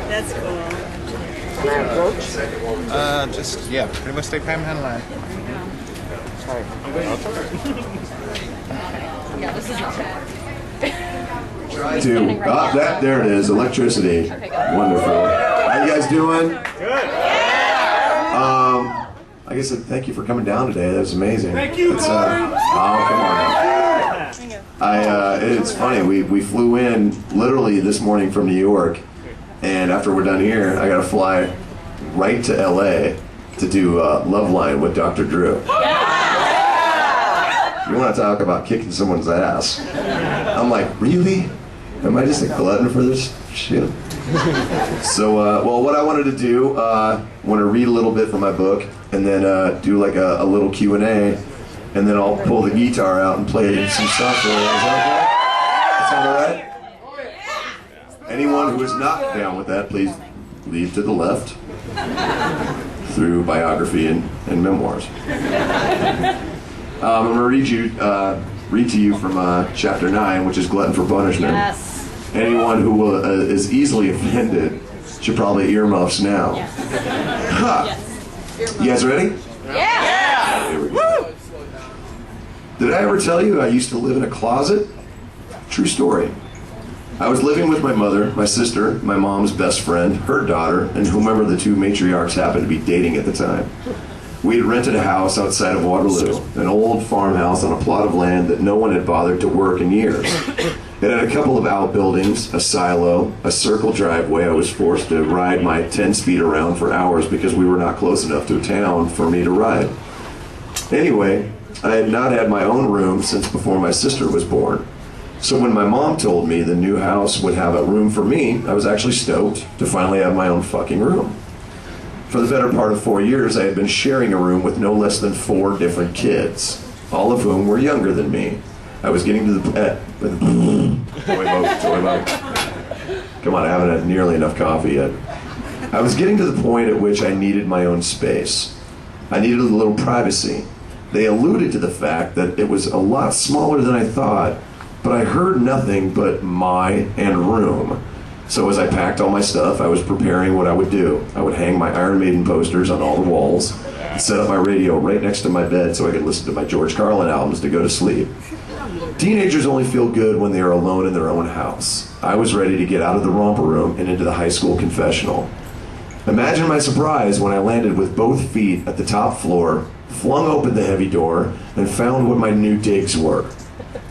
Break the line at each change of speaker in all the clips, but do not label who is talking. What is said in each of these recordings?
That's cool. Pretty much stay panhandle line.
Sorry.
Yeah, this is not bad.
There it is, electricity. Wonderful. How you guys doing?
Good.
Like I said, thank you for coming down today. That was amazing.
Thank you,
come on. It's funny. We flew in literally this morning from New York, and after we're done here, I got to fly right to LA to do Loveline with Dr. Drew. You want to talk about kicking someone's ass? I'm like, really? Am I just a glutton for this shit? So, what I wanted to do, I want to read a little bit from my book, and then do like a little Q&A, and then I'll pull the guitar out and play some stuff for you. Is that all right? Anyone who is not down with that, please leave to the left through biography and memoirs. I'm going to read to you from chapter 9, which is Glutton for Punishment.
Yes.
Anyone who is easily offended should probably earmuffs now.
Yes.
Huh.
Yes.
You guys ready?
Yeah.
Here we go. Did I ever tell you I used to live in a closet? True story. I was living with my mother, my sister, my mom's best friend, her daughter, and whomever the two matriarchs happened to be dating at the time. We had rented a house outside of Waterloo, an old farmhouse on a plot of land that no one had bothered to work in years. It had a couple of outbuildings, a silo, a circle driveway. I was forced to ride my 10-speed around for hours because we were not close enough to a town for me to ride. Anyway, I had not had my own room since before my sister was born. So when my mom told me the new house would have a room for me, I was actually stoked to finally have my own fucking room. For the better part of 4 years, I had been sharing a room with no less than 4 different kids, all of whom were younger than me. I was getting to the... toy boat. Come on, I haven't had nearly enough coffee yet. I was getting to the point at which I needed my own space. I needed a little privacy. They alluded to the fact that it was a lot smaller than I thought, but I heard nothing but my and room. So as I packed all my stuff, I was preparing what I would do. I would hang my Iron Maiden posters on all the walls, and set up my radio right next to my bed so I could listen to my George Carlin albums to go to sleep. Teenagers only feel good when they are alone in their own house. I was ready to get out of the romper room and into the high school confessional. Imagine my surprise when I landed with both feet at the top floor, flung open the heavy door, and found what my new digs were.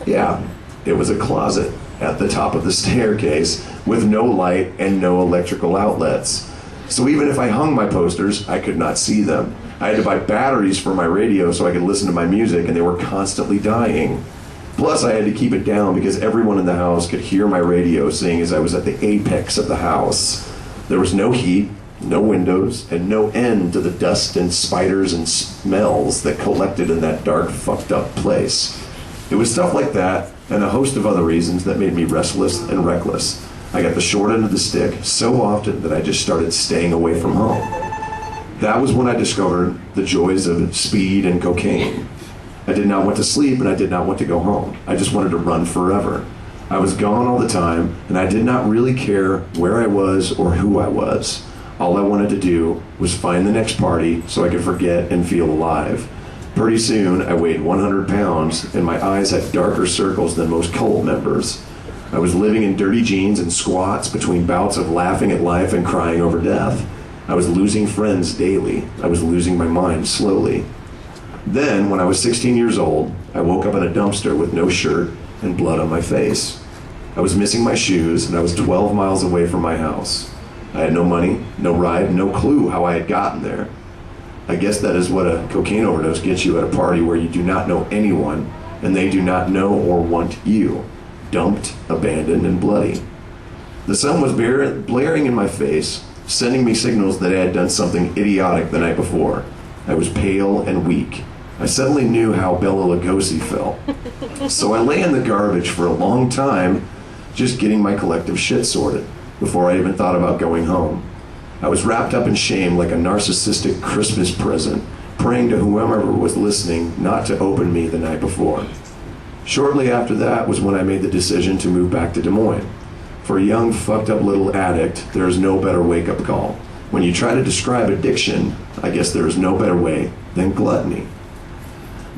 Yeah, it was a closet at the top of the staircase with no light and no electrical outlets. So even if I hung my posters, I could not see them. I had to buy batteries for my radio so I could listen to my music, and they were constantly dying. Plus, I had to keep it down because everyone in the house could hear my radio, seeing as I was at the apex of the house. There was no heat, no windows, and no end to the dust and spiders and smells that collected in that dark, fucked up place. It was stuff like that, and a host of other reasons that made me restless and reckless. I got the short end of the stick so often that I just started staying away from home. That was when I discovered the joys of speed and cocaine. I did not want to sleep, and I did not want to go home. I just wanted to run forever. I was gone all the time, and I did not really care where I was or who I was. All I wanted to do was find the next party so I could forget and feel alive. Pretty soon, I weighed 100 pounds, and my eyes had darker circles than most cult members. I was living in dirty jeans and squats between bouts of laughing at life and crying over death. I was losing friends daily. I was losing my mind slowly. Then, when I was 16 years old, I woke up in a dumpster with no shirt and blood on my face. I was missing my shoes, and I was 12 miles away from my house. I had no money, no ride, no clue how I had gotten there. I guess that is what a cocaine overdose gets you at a party where you do not know anyone, and they do not know or want you. Dumped, abandoned, and bloody. The sun was blaring in my face, sending me signals that I had done something idiotic the night before. I was pale and weak. I suddenly knew how Bela Lugosi felt. So I lay in the garbage for a long time, just getting my collective shit sorted, before I even thought about going home. I was wrapped up in shame like a narcissistic Christmas present, praying to whoever was listening not to open me the night before. Shortly after that was when I made the decision to move back to Des Moines. For a young, fucked up little addict, there is no better wake-up call. When you try to describe addiction, I guess there is no better way than gluttony.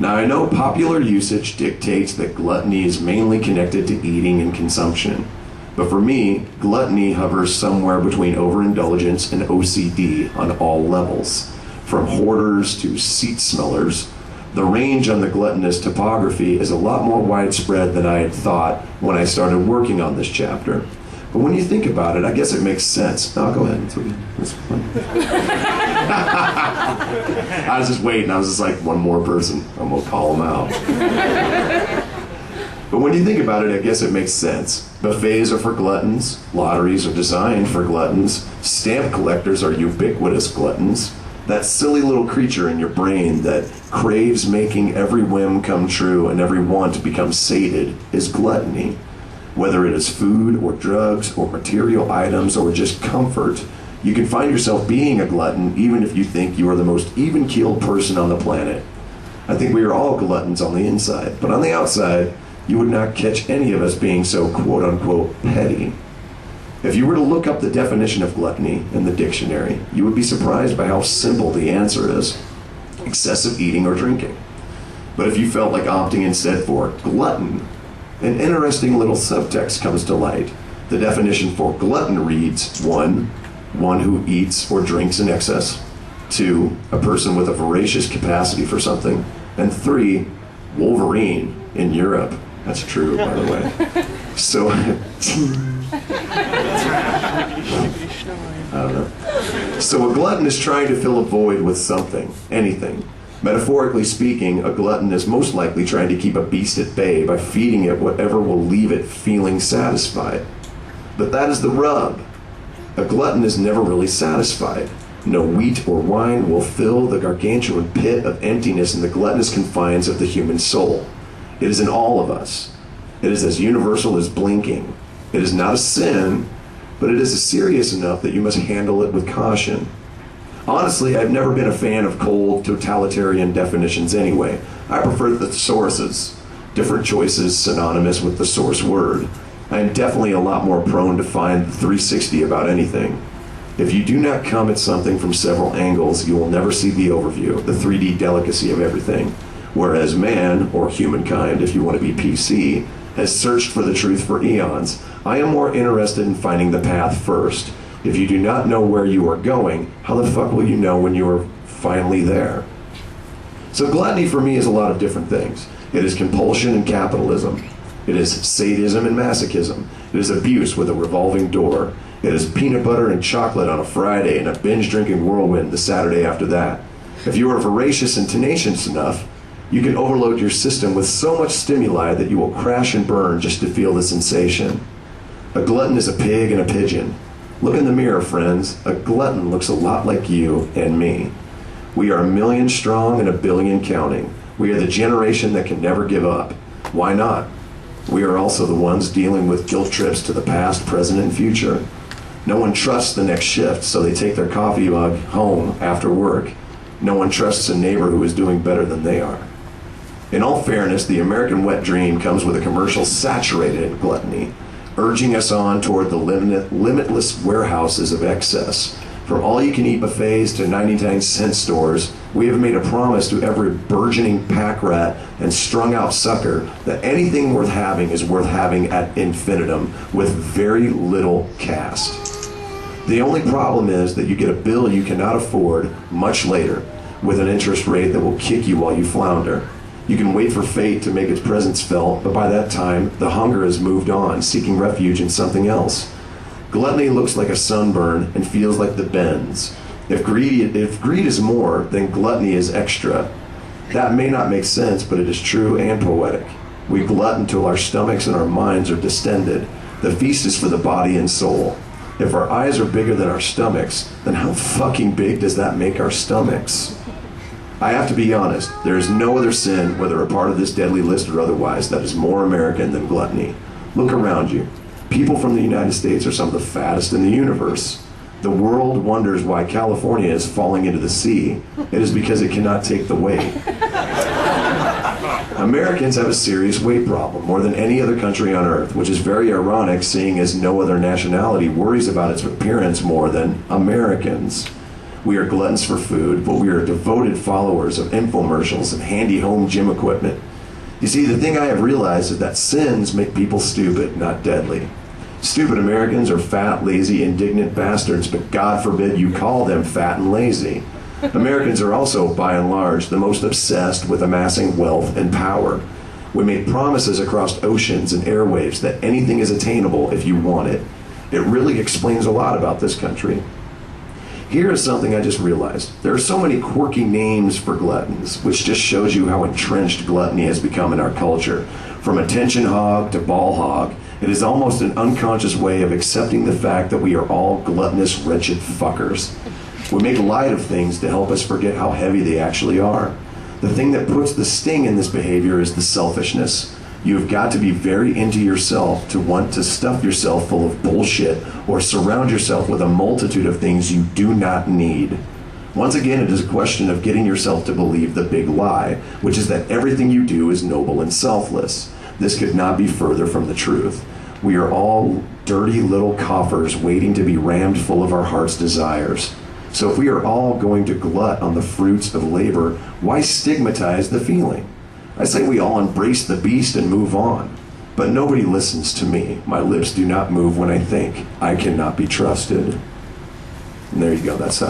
Now, I know popular usage dictates that gluttony is mainly connected to eating and consumption. But for me, gluttony hovers somewhere between overindulgence and OCD on all levels. From hoarders to seat smellers, the range on the gluttonous topography is a lot more widespread than I had thought when I started working on this chapter. But when you think about it, I guess it makes sense. No, go ahead. It's fun. I was just waiting. I was just like, one more person. I'm going to call them out. But when you think about it, I guess it makes sense. Buffets are for gluttons. Lotteries are designed for gluttons. Stamp collectors are ubiquitous gluttons. That silly little creature in your brain that craves making every whim come true and every want become sated is gluttony. Whether it is food or drugs or material items or just comfort, you can find yourself being a glutton even if you think you are the most even-keeled person on the planet. I think we are all gluttons on the inside, but on the outside, you would not catch any of us being so quote-unquote petty. If you were to look up the definition of gluttony in the dictionary, you would be surprised by how simple the answer is: excessive eating or drinking. But if you felt like opting instead for glutton, an interesting little subtext comes to light. The definition for glutton reads: 1, one who eats or drinks in excess; 2, a person with a voracious capacity for something; and 3, Wolverine in Europe. That's true, by the way. So, I don't know. So a glutton is trying to fill a void with something, anything. Metaphorically speaking, a glutton is most likely trying to keep a beast at bay by feeding it whatever will leave it feeling satisfied. But that is the rub. A glutton is never really satisfied. No wheat or wine will fill the gargantuan pit of emptiness in the gluttonous confines of the human soul. It is in all of us. It is as universal as blinking. It is not a sin, but it is serious enough that you must handle it with caution. Honestly, I've never been a fan of cold, totalitarian definitions anyway. I prefer the sources, different choices synonymous with the source word. I am definitely a lot more prone to find the 360 about anything. If you do not come at something from several angles, you will never see the overview, the 3D delicacy of everything. Whereas man, or humankind if you want to be PC, has searched for the truth for eons, I am more interested in finding the path first. If you do not know where you are going, how the fuck will you know when you are finally there? So gluttony for me is a lot of different things. It is compulsion and capitalism. It is sadism and masochism. It is abuse with a revolving door. It is peanut butter and chocolate on a Friday and a binge-drinking whirlwind the Saturday after that. If you are voracious and tenacious enough, you can overload your system with so much stimuli that you will crash and burn just to feel the sensation. A glutton is a pig and a pigeon. Look in the mirror, friends. A glutton looks a lot like you and me. We are 1 million strong and 1 billion counting. We are the generation that can never give up. Why not? We are also the ones dealing with guilt trips to the past, present, and future. No one trusts the next shift, so they take their coffee mug home after work. No one trusts a neighbor who is doing better than they are. In all fairness, the American wet dream comes with a commercial saturated in gluttony, urging us on toward the limitless warehouses of excess. From all-you-can-eat buffets to 99-cent stores, we have made a promise to every burgeoning pack rat and strung-out sucker that anything worth having is worth having ad infinitum with very little cast. The only problem is that you get a bill you cannot afford much later with an interest rate that will kick you while you flounder. You can wait for fate to make its presence felt, but by that time, the hunger has moved on, seeking refuge in something else. Gluttony looks like a sunburn and feels like the bends. If greed is more, then gluttony is extra. That may not make sense, but it is true and poetic. We glut until our stomachs and our minds are distended. The feast is for the body and soul. If our eyes are bigger than our stomachs, then how fucking big does that make our stomachs? I have to be honest, there is no other sin, whether a part of this deadly list or otherwise, that is more American than gluttony. Look around you. People from the United States are some of the fattest in the universe. The world wonders why California is falling into the sea. It is because it cannot take the weight. Americans have a serious weight problem, more than any other country on earth, which is very ironic seeing as no other nationality worries about its appearance more than Americans. We are gluttons for food, but we are devoted followers of infomercials and handy home gym equipment. You see, the thing I have realized is that sins make people stupid, not deadly. Stupid Americans are fat, lazy, indignant bastards, but God forbid you call them fat and lazy. Americans are also, by and large, the most obsessed with amassing wealth and power. We make promises across oceans and airwaves that anything is attainable if you want it. It really explains a lot about this country. Here is something I just realized. There are so many quirky names for gluttons, which just shows you how entrenched gluttony has become in our culture. From attention hog to ball hog, it is almost an unconscious way of accepting the fact that we are all gluttonous, wretched fuckers. We make light of things to help us forget how heavy they actually are. The thing that puts the sting in this behavior is the selfishness. You've got to be very into yourself to want to stuff yourself full of bullshit or surround yourself with a multitude of things you do not need. Once again, it is a question of getting yourself to believe the big lie, which is that everything you do is noble and selfless. This could not be further from the truth. We are all dirty little coffers waiting to be rammed full of our heart's desires. So if we are all going to glut on the fruits of labor, why stigmatize the feeling? I say we all embrace the beast and move on. But nobody listens to me. My lips do not move when I think. I cannot be trusted. And there you go. That's